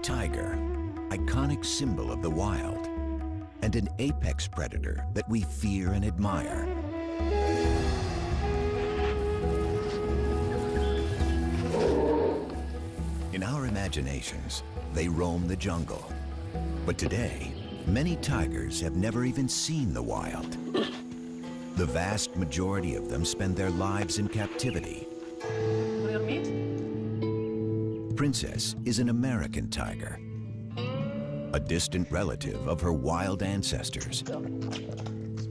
tiger, iconic symbol of the wild, and an apex predator that we fear and admire. In our imaginations, they roam the jungle. But today, many tigers have never even seen the wild. The vast majority of them spend their lives in captivity. Real meat? Princess is an American tiger, a distant relative of her wild ancestors.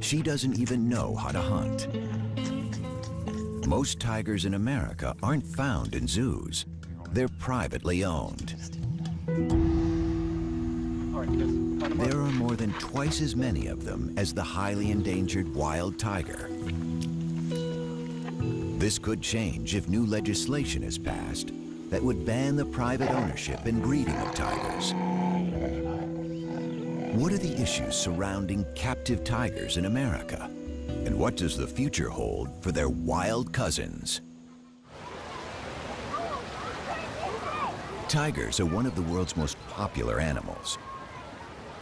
She doesn't even know how to hunt. Most tigers in America aren't found in zoos. They're privately owned. There are more than twice as many of them as the highly endangered wild tiger. This could change if new legislation is passed that would ban the private ownership and breeding of tigers. What are the issues surrounding captive tigers in America? And what does the future hold for their wild cousins? Tigers are one of the world's most popular animals.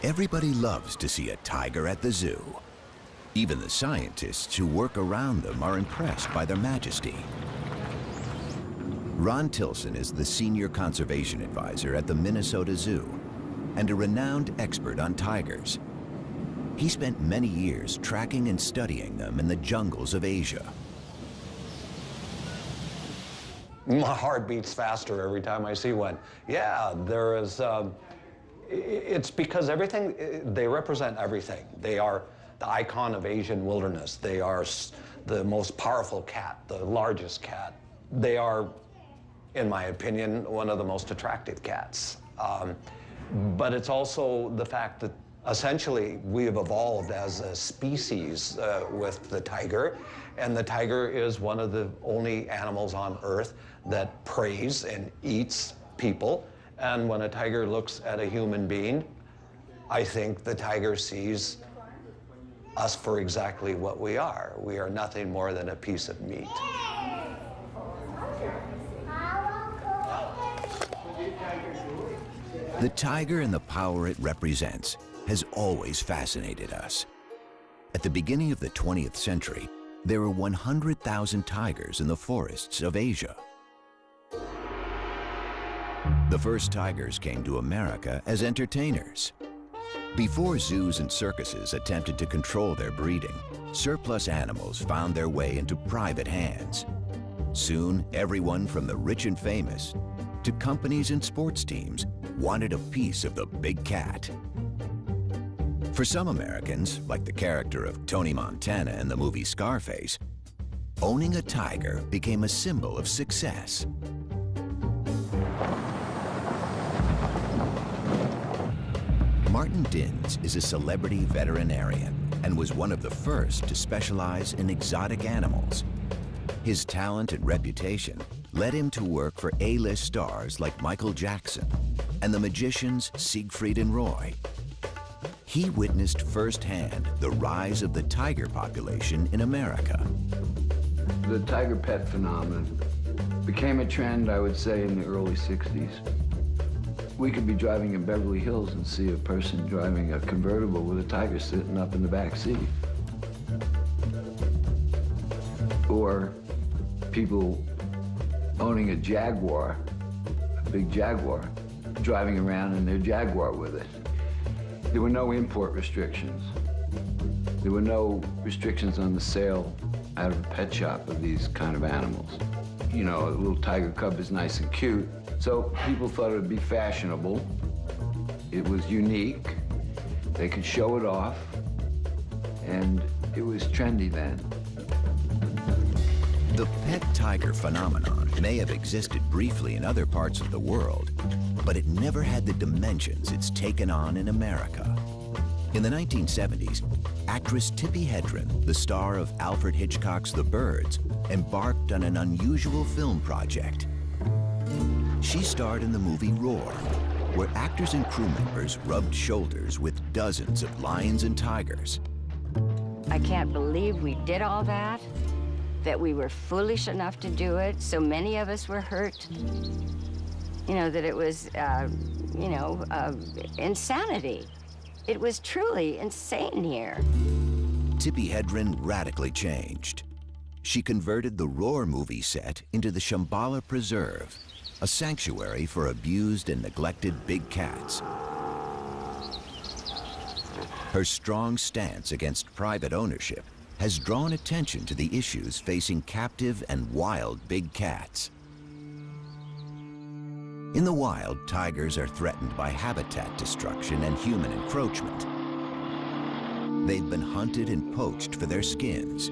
Everybody loves to see a tiger at the zoo. Even the scientists who work around them are impressed by their majesty. Ron Tilson is the senior conservation advisor at the Minnesota Zoo and a renowned expert on tigers. He spent many years tracking and studying them in the jungles of Asia. My heart beats faster every time I see one. Yeah, there is, it's because everything, they represent everything. They are the icon of Asian wilderness. They are the most powerful cat, the largest cat. They are, in my opinion, one of the most attractive cats. But it's also the fact that essentially we have evolved as a species with the tiger, and the tiger is one of the only animals on Earth that preys and eats people. And when a tiger looks at a human being, I think the tiger sees us for exactly what we are. We are nothing more than a piece of meat. The tiger and the power it represents has always fascinated us. At the beginning of the 20th century, there were 100,000 tigers in the forests of Asia. The first tigers came to America as entertainers. Before zoos and circuses attempted to control their breeding, surplus animals found their way into private hands. Soon, everyone from the rich and famous to companies and sports teams wanted a piece of the big cat. For some Americans, like the character of Tony Montana in the movie Scarface, owning a tiger became a symbol of success. Martin Dins is a celebrity veterinarian and was one of the first to specialize in exotic animals. His talent and reputation led him to work for A-list stars like Michael Jackson and the magicians Siegfried and Roy. He witnessed firsthand the rise of the tiger population in America. The tiger pet phenomenon became a trend, I would say, in the early 60s. We could be driving in Beverly Hills and see a person driving a convertible with a tiger sitting up in the back seat. Or people owning a Jaguar, a big Jaguar, driving around in their Jaguar with it. There were no import restrictions. There were no restrictions on the sale out of a pet shop of these kind of animals. You know, a little tiger cub is nice and cute, so people thought it would be fashionable. It was unique. They could show it off, and it was trendy then. The pet tiger phenomenon may have existed briefly in other parts of the world, but it never had the dimensions it's taken on in America. In the 1970s, actress Tippi Hedren, the star of Alfred Hitchcock's The Birds, embarked on an unusual film project. She starred in the movie Roar, where actors and crew members rubbed shoulders with dozens of lions and tigers. I can't believe we did all that we were foolish enough to do it. So many of us were hurt. you know, that it was, insanity. It was truly insane here. Tippi Hedren radically changed. She converted the Roar movie set into the Shambhala Preserve, a sanctuary for abused and neglected big cats. Her strong stance against private ownership has drawn attention to the issues facing captive and wild big cats. In the wild, tigers are threatened by habitat destruction and human encroachment. They've been hunted and poached for their skins.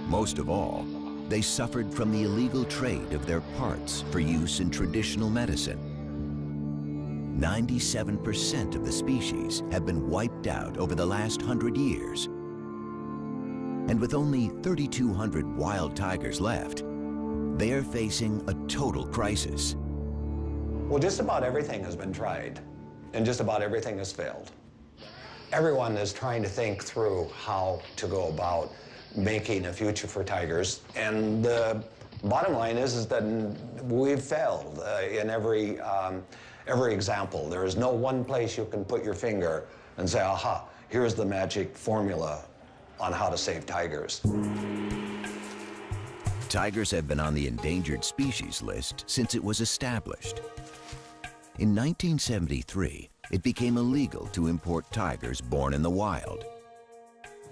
Most of all, they suffered from the illegal trade of their parts for use in traditional medicine. 97% of the species have been wiped out over the last 100 years. And with only 3,200 wild tigers left, they are facing a total crisis. Well, just about everything has been tried, and just about everything has failed. Everyone is trying to think through how to go about making a future for tigers, and the bottom line is that we've failed in every example. There is no one place you can put your finger and say, aha, here's the magic formula on how to save tigers. Tigers have been on the endangered species list since it was established. In 1973, it became illegal to import tigers born in the wild.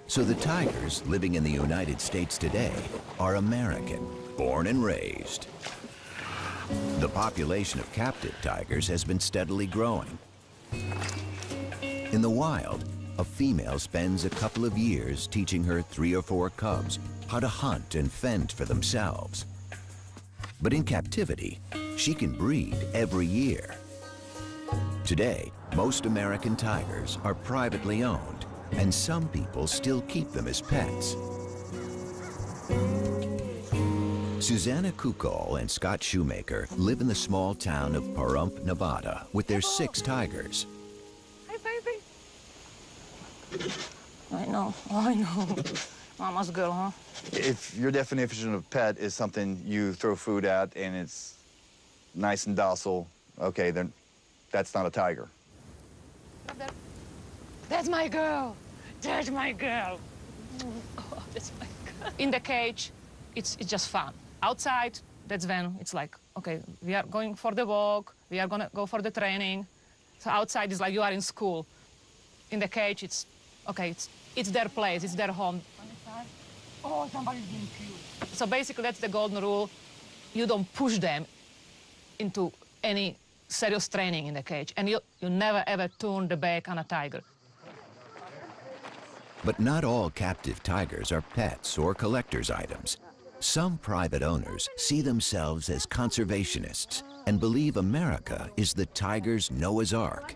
So the tigers living in the United States today are American, born and raised. The population of captive tigers has been steadily growing. In the wild, a female spends a couple of years teaching her 3 or 4 cubs how to hunt and fend for themselves. But in captivity, she can breed every year. Today, most American tigers are privately owned, and some people still keep them as pets. Susanna Kukol and Scott Shoemaker live in the small town of Pahrump, Nevada, with their 6 tigers. Hi, baby. I know. Mama's girl, huh? If your definition of pet is something you throw food at and it's nice and docile, okay, then that's not a tiger. That's my girl. That's my girl. Oh, that's my girl. In the cage, it's just fun. Outside, that's when it's like, okay, we are going for the walk, we are gonna go for the training. So outside is like you are in school. In the cage, it's, okay, it's their place, it's their home. Oh, somebody's being cute. So basically, that's the golden rule. You don't push them into any serious training in the cage, and you never ever turn the back on a tiger. But not all captive tigers are pets or collector's items. Some private owners see themselves as conservationists and believe America is the tiger's Noah's Ark.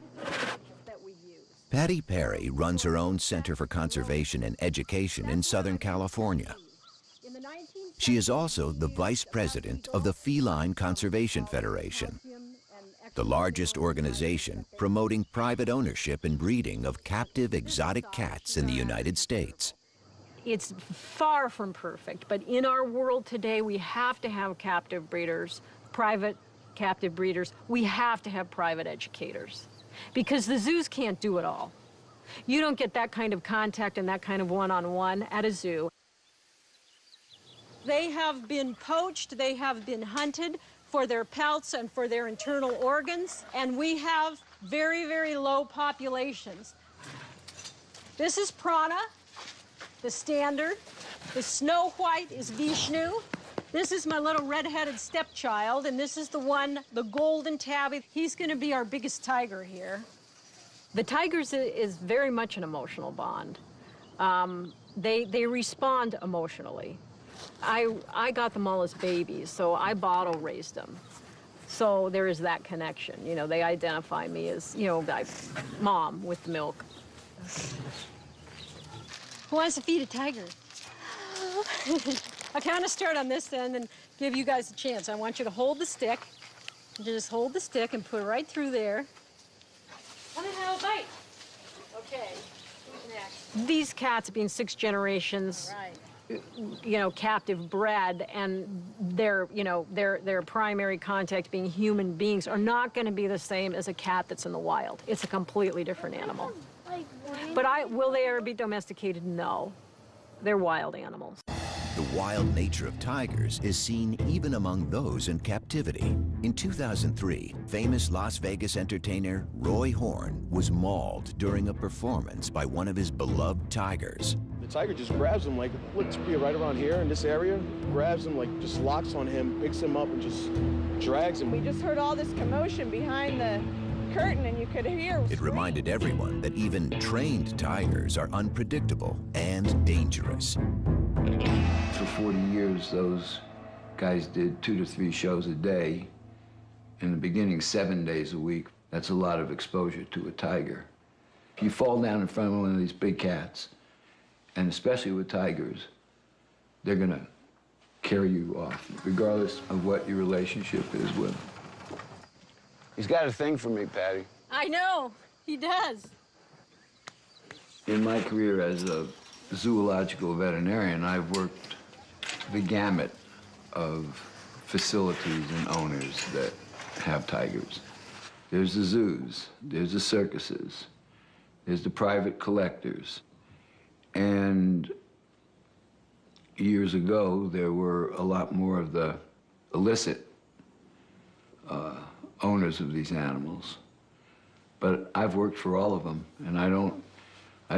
Patty Perry runs her own Center for Conservation and Education in Southern California. She is also the vice president of the Feline Conservation Federation, the largest organization promoting private ownership and breeding of captive exotic cats in the United States. It's far from perfect, but in our world today, we have to have captive breeders, private captive breeders. We have to have private educators, because the zoos can't do it all. You don't get that kind of contact and that kind of one-on-one at a zoo. They have been poached, they have been hunted for their pelts and for their internal organs, and we have very, very low populations. This is Prana, the standard. The snow white is Vishnu. This is my little red-headed stepchild, and this is the one, the golden tabby. He's gonna be our biggest tiger here. The tigers is very much an emotional bond. They respond emotionally. I got them all as babies, so I bottle raised them. So there is that connection. You know, they identify me as, you know, mom with the milk. Who wants to feed a tiger? I'll kind of start on this end and give you guys a chance. I want you to hold the stick. Just hold the stick and put it right through there. Come and have a bite. Okay, who's next? These cats, being 6 generations, captive bred, and their primary contact being human beings are not going to be the same as a cat that's in the wild. It's a completely different animal. But will they ever be domesticated? No. They're wild animals. The wild nature of tigers is seen even among those in captivity. In 2003, famous Las Vegas entertainer Roy Horn was mauled during a performance by one of his beloved tigers. The tiger just grabs him, like, let's be right around here in this area, grabs him, like, just locks on him, picks him up, and just drags him. We just heard all this commotion behind the curtain, and you could hear. It reminded everyone that even trained tigers are unpredictable and dangerous. For 40 years, those guys did 2 to 3 shows a day. In the beginning, 7 days a week. That's a lot of exposure to a tiger. If you fall down in front of one of these big cats, and especially with tigers, they're gonna carry you off, regardless of what your relationship is with them. He's got a thing for me, Patty. I know, he does. In my career as a zoological veterinarian, I've worked the gamut of facilities and owners that have tigers. There's the zoos, there's the circuses, there's the private collectors. And years ago, there were a lot more of the illicit owners of these animals. But I've worked for all of them, and I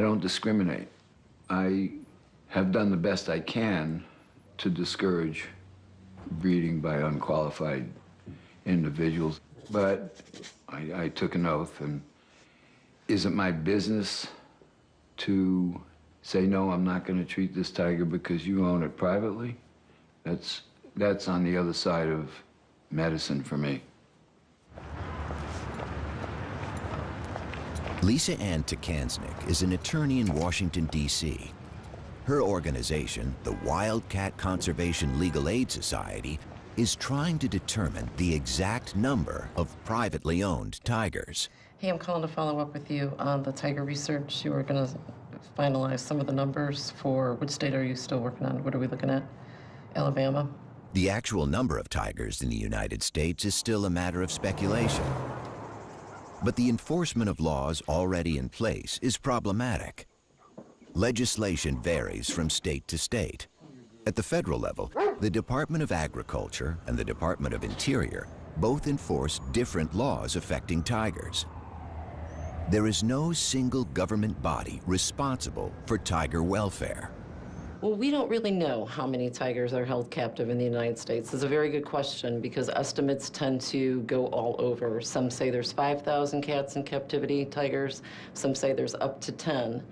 don't discriminate. I have done the best I can to discourage breeding by unqualified individuals. But I took an oath, and is it my business to say, no, I'm not going to treat this tiger because you own it privately? That's on the other side of medicine for me. Lisa Ann Takansnick is an attorney in Washington, D.C. Her organization, the Wildcat Conservation Legal Aid Society, is trying to determine the exact number of privately owned tigers. Hey, I'm calling to follow up with you on the tiger research. You were going to finalize some of the numbers for which state are you still working on? What are we looking at? Alabama? The actual number of tigers in the United States is still a matter of speculation. But the enforcement of laws already in place is problematic. Legislation varies from state to state. At the federal level, the Department of Agriculture and the Department of Interior both enforce different laws affecting tigers. There is no single government body responsible for tiger welfare. Well, we don't really know how many tigers are held captive in the United States. It's a very good question because estimates tend to go all over. Some say there's 5,000 cats in captivity, tigers. Some say there's up to 10.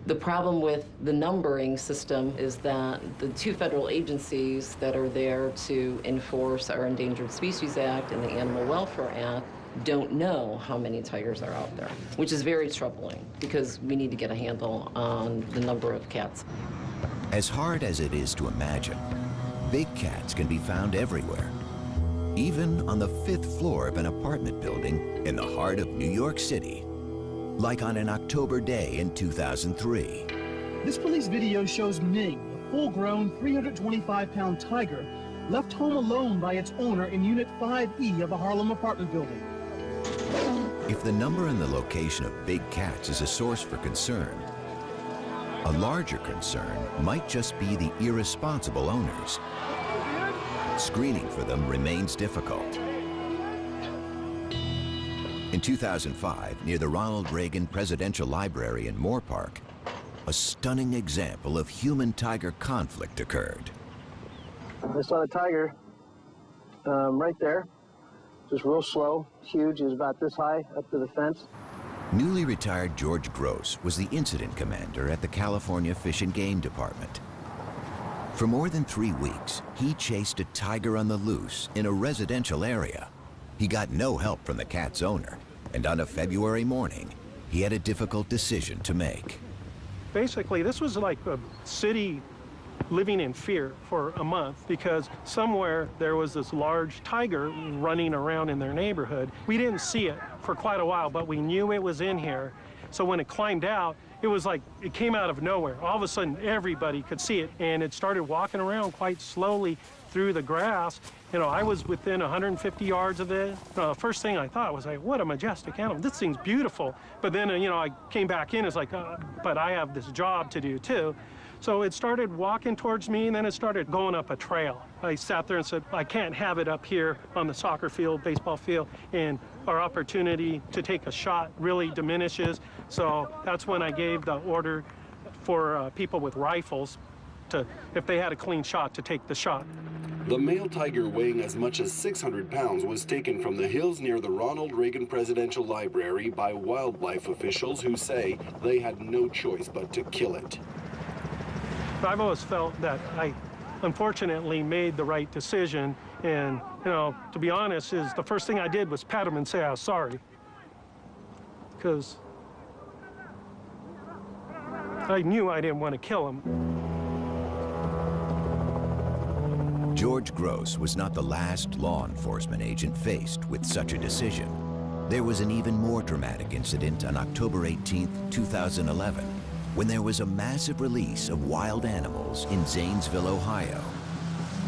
The problem with the numbering system is that the 2 federal agencies that are there to enforce our Endangered Species Act and the Animal Welfare Act don't know how many tigers are out there, which is very troubling because we need to get a handle on the number of cats. As hard as it is to imagine, big cats can be found everywhere, even on the 5th floor of an apartment building in the heart of New York City, like on an October day in 2003. This police video shows Ming, a full-grown 325-pound tiger, left home alone by its owner in Unit 5E of a Harlem apartment building. If the number and the location of big cats is a source for concern, a larger concern might just be the irresponsible owners. Screening for them remains difficult. In 2005, near the Ronald Reagan Presidential Library in Moore Park, a stunning example of human-tiger conflict occurred. I saw the tiger right there, just real slow, huge. He was about this high up to the fence. Newly retired George Gross was the incident commander at the California Fish and Game Department. For more than 3 weeks, he chased a tiger on the loose in a residential area. He got no help from the cat's owner, and on a February morning, he had a difficult decision to make. Basically, this was like a city living in fear for a month because somewhere there was this large tiger running around in their neighborhood. We didn't see it for quite a while, but we knew it was in here. So when it climbed out, it was like it came out of nowhere. All of a sudden, everybody could see it, and it started walking around quite slowly through the grass. You know, I was within 150 yards of it. The first thing I thought was like, what a majestic animal. This thing's beautiful. But then, you know, I came back in, it's like, but I have this job to do too. So it started walking towards me, and then it started going up a trail. I sat there and said, I can't have it up here on the soccer field, baseball field, and our opportunity to take a shot really diminishes. So that's when I gave the order for people with rifles to, if they had a clean shot, to take the shot. The male tiger, weighing as much as 600 pounds, was taken from the hills near the Ronald Reagan Presidential Library by wildlife officials who say they had no choice but to kill it. I've always felt that I, unfortunately, made the right decision. And, you know, to be honest, is the first thing I did was pat him and say I was sorry. Because I knew I didn't want to kill him. George Gross was not the last law enforcement agent faced with such a decision. There was an even more dramatic incident on October 18, 2011, when there was a massive release of wild animals in Zanesville, Ohio.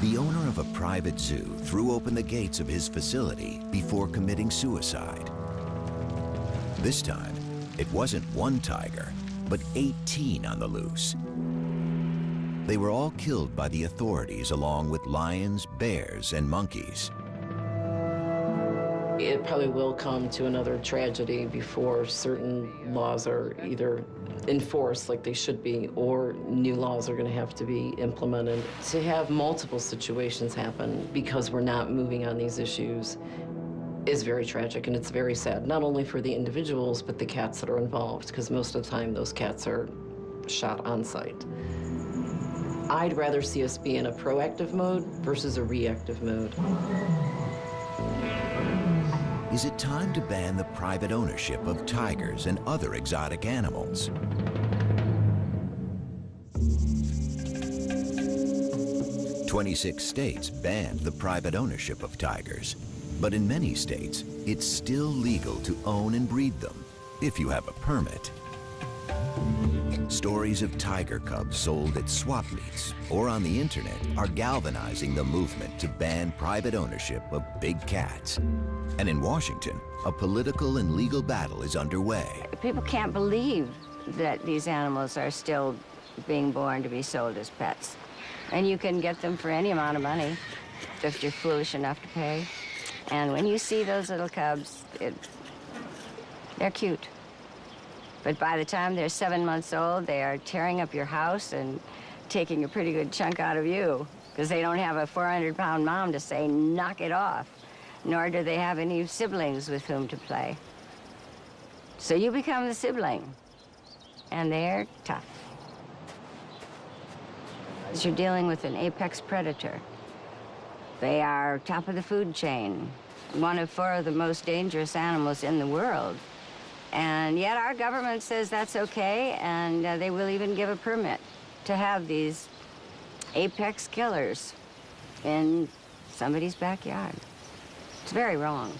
The owner of a private zoo threw open the gates of his facility before committing suicide. This time, it wasn't one tiger, but 18 on the loose. They were all killed by the authorities along with lions, bears, and monkeys. It probably will come to another tragedy before certain laws are either enforced like they should be, or new laws are going to have to be implemented. To have multiple situations happen because we're not moving on these issues is very tragic, and it's very sad, not only for the individuals, but the cats that are involved, because most of the time those cats are shot on site. I'd rather see us be in a proactive mode versus a reactive mode. Is it time to ban the private ownership of tigers and other exotic animals? "26 states banned the private ownership of tigers, but in many states, it's still legal to own and breed them if you have a permit. Stories of tiger cubs sold at swap meets or on the internet are galvanizing the movement to ban private ownership of big cats. And in Washington, a political and legal battle is underway. People can't believe that these animals are still being born to be sold as pets. And you can get them for any amount of money if you're foolish enough to pay. And when you see those little cubs, they're cute. But by the time they're 7 months old, they are tearing up your house and taking a pretty good chunk out of you, because they don't have a 400-pound mom to say, knock it off, nor do they have any siblings with whom to play. So you become the sibling, and they're tough. You're dealing with an apex predator. They are top of the food chain, one of 4 of the most dangerous animals in the world. And yet our government says that's okay, and they will even give a permit to have these apex killers in somebody's backyard. It's very wrong.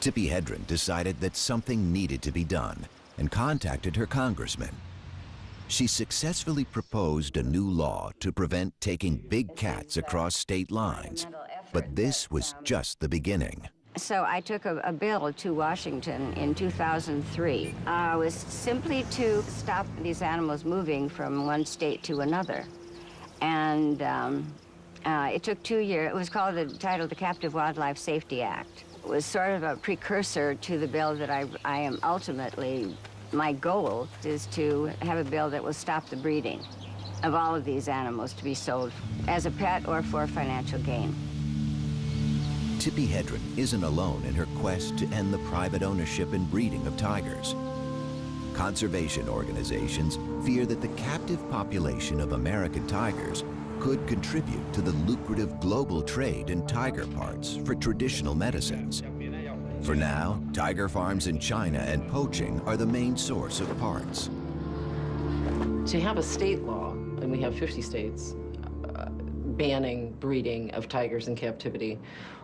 Tippi Hedren decided that something needed to be done and contacted her congressman. She successfully proposed a new law to prevent taking big cats across state lines. But this was just the beginning. So I took a bill to Washington in 2003. It was simply to stop these animals moving from one state to another. And it took 2 years. It was called, titled the Captive Wildlife Safety Act. It was sort of a precursor to the bill that I am ultimately, my goal is to have a bill that will stop the breeding of all of these animals to be sold as a pet or for financial gain. Tippi Hedren isn't alone in her quest to end the private ownership and breeding of tigers. Conservation organizations fear that the captive population of American tigers could contribute to the lucrative global trade in tiger parts for traditional medicines. For now, tiger farms in China and poaching are the main source of parts. To have a state law, and we have 50 states, banning breeding of tigers in captivity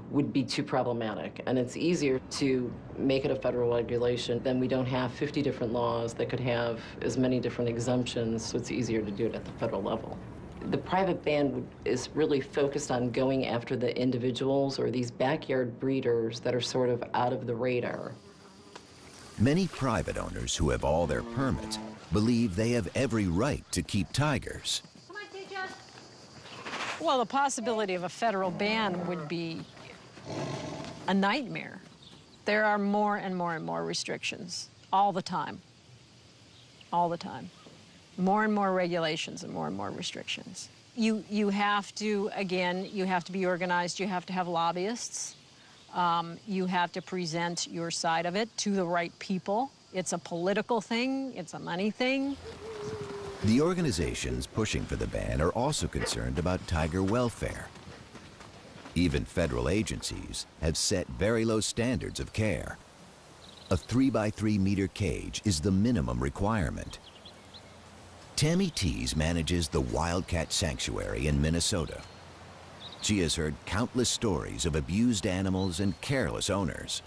would be too problematic. And it's easier to make it a federal regulation. Then we don't have 50 different laws that could have as many different exemptions, so it's easier to do it at the federal level. The private ban is really focused on going after the individuals or these backyard breeders that are sort of out of the radar. Many private owners who have all their permits believe they have every right to keep tigers. Well, the possibility of a federal ban would be a nightmare. There are more and more and more restrictions all the time. All the time. More and more regulations and more restrictions. You have to, again, you have to be organized. You have to have lobbyists. You have to present your side of it to the right people. It's a political thing. It's a money thing. The organizations pushing for the ban are also concerned about tiger welfare. Even federal agencies have set very low standards of care. A 3x3 meter cage is the minimum requirement. Tammy Tees manages the Wildcat Sanctuary in Minnesota. She has heard countless stories of abused animals and careless owners.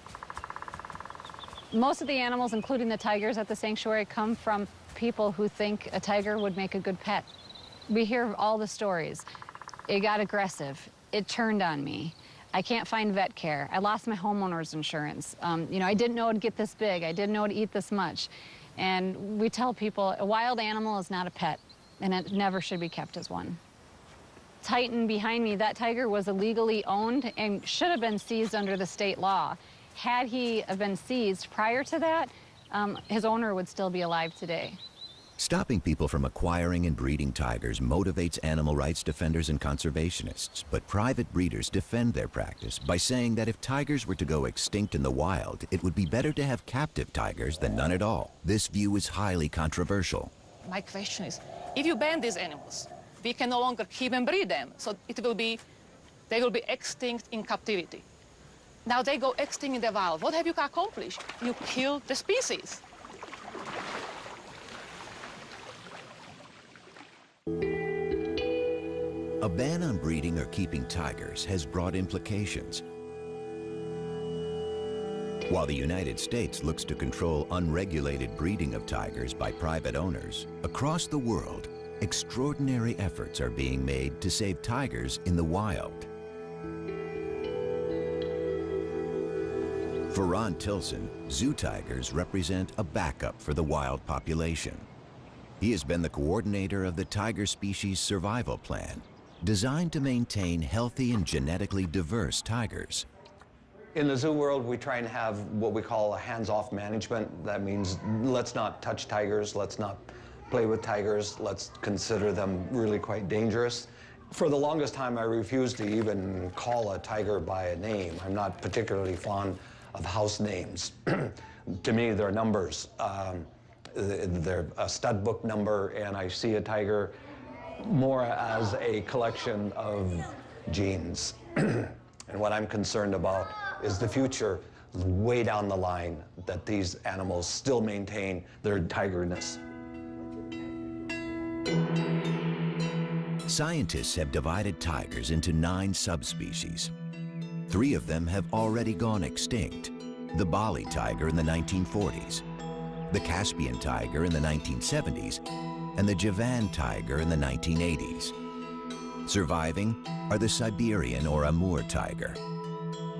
Most of the animals, including the tigers at the sanctuary, come from people who think a tiger would make a good pet. We hear all the stories. It got aggressive. It turned on me. I can't find vet care. I lost my homeowner's insurance. I didn't know it'd get this big. I didn't know it'd eat this much. And we tell people a wild animal is not a pet, and it never should be kept as one. Titan behind me, that tiger was illegally owned and should have been seized under the state law. Had he been seized prior to that, his owner would still be alive today. Stopping people from acquiring and breeding tigers motivates animal rights defenders and conservationists, but private breeders defend their practice by saying that if tigers were to go extinct in the wild, it would be better to have captive tigers than none at all. This view is highly controversial. My question is, if you ban these animals, we can no longer keep and breed them, so they will be extinct in captivity. Now they go extinct in the wild. What have you accomplished? You killed the species. A ban on breeding or keeping tigers has broad implications. While the United States looks to control unregulated breeding of tigers by private owners, across the world, extraordinary efforts are being made to save tigers in the wild. For Ron Tilson, zoo tigers represent a backup for the wild population. He has been the coordinator of the Tiger Species Survival Plan, designed to maintain healthy and genetically diverse tigers. In the zoo world, we try and have what we call a hands-off management. That means let's not touch tigers, let's not play with tigers, let's consider them really quite dangerous. For the longest time, I refused to even call a tiger by a name. I'm not particularly fond of house names. To me, they're numbers. They're a stud book number, and I see a tiger more as a collection of genes. And what I'm concerned about is the future, way down the line, that these animals still maintain their tigerness. Scientists have divided tigers into 9 subspecies. 3 of them have already gone extinct: the Bali tiger in the 1940s, the Caspian tiger in the 1970s, and the Javan tiger in the 1980s. Surviving are the Siberian or Amur tiger,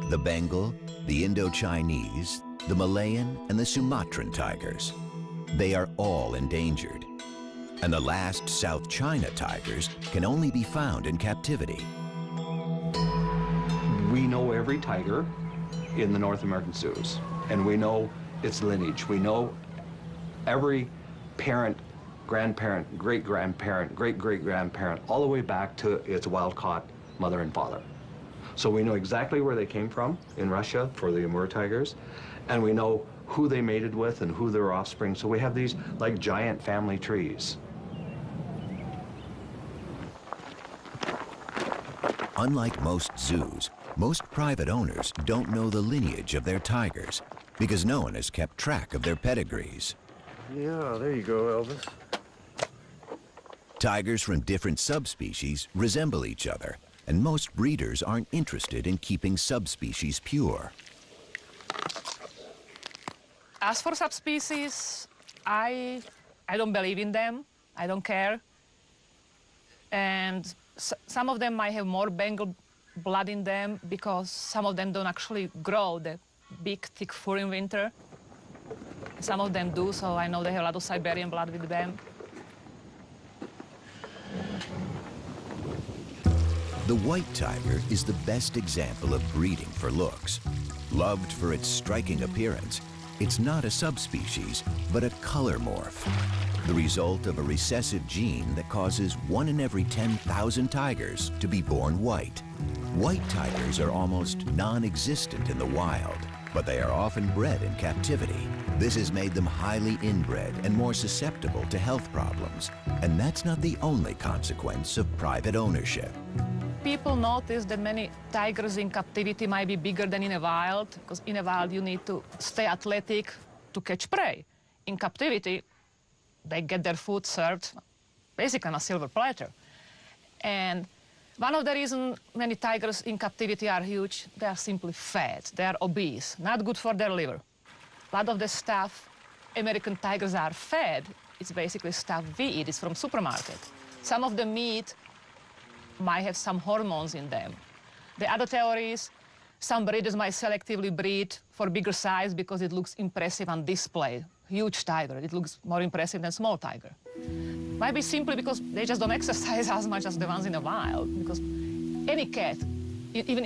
the Bengal, the Indo-Chinese, the Malayan, and the Sumatran tigers. They are all endangered. And the last South China tigers can only be found in captivity. We know every tiger in the North American zoos, and we know its lineage. We know every parent, grandparent, great-grandparent, great-great-grandparent, all the way back to its wild-caught mother and father. So we know exactly where they came from in Russia for the Amur tigers, and we know who they mated with and who their offspring. So we have these like giant family trees. Unlike most zoos, most private owners don't know the lineage of their tigers because no one has kept track of their pedigrees. Yeah, there you go, Elvis. Tigers from different subspecies resemble each other, and most breeders aren't interested in keeping subspecies pure. As for subspecies, I don't believe in them. I don't care. And some of them might have more Bengal blood in them because some of them don't actually grow the big, thick fur in winter. Some of them do, so I know they have a lot of Siberian blood with them. The white tiger is the best example of breeding for looks. Loved for its striking appearance, it's not a subspecies, but a color morph, the result of a recessive gene that causes 1 in every 10,000 tigers to be born white. White tigers are almost non-existent in the wild, but they are often bred in captivity. This has made them highly inbred and more susceptible to health problems. And that's not the only consequence of private ownership. People notice that many tigers in captivity might be bigger than in a wild, because in a wild you need to stay athletic to catch prey. In captivity, they get their food served basically on a silver platter. And one of the reasons many tigers in captivity are huge, they are simply fat, they are obese, not good for their liver. A lot of the stuff American tigers are fed, it's basically stuff we eat, it's from supermarket. Some of the meat might have some hormones in them. The other theory is some breeders might selectively breed for bigger size because it looks impressive on display. Huge tiger, it looks more impressive than small tiger. Might be simply because they just don't exercise as much as the ones in the wild, because any cat, even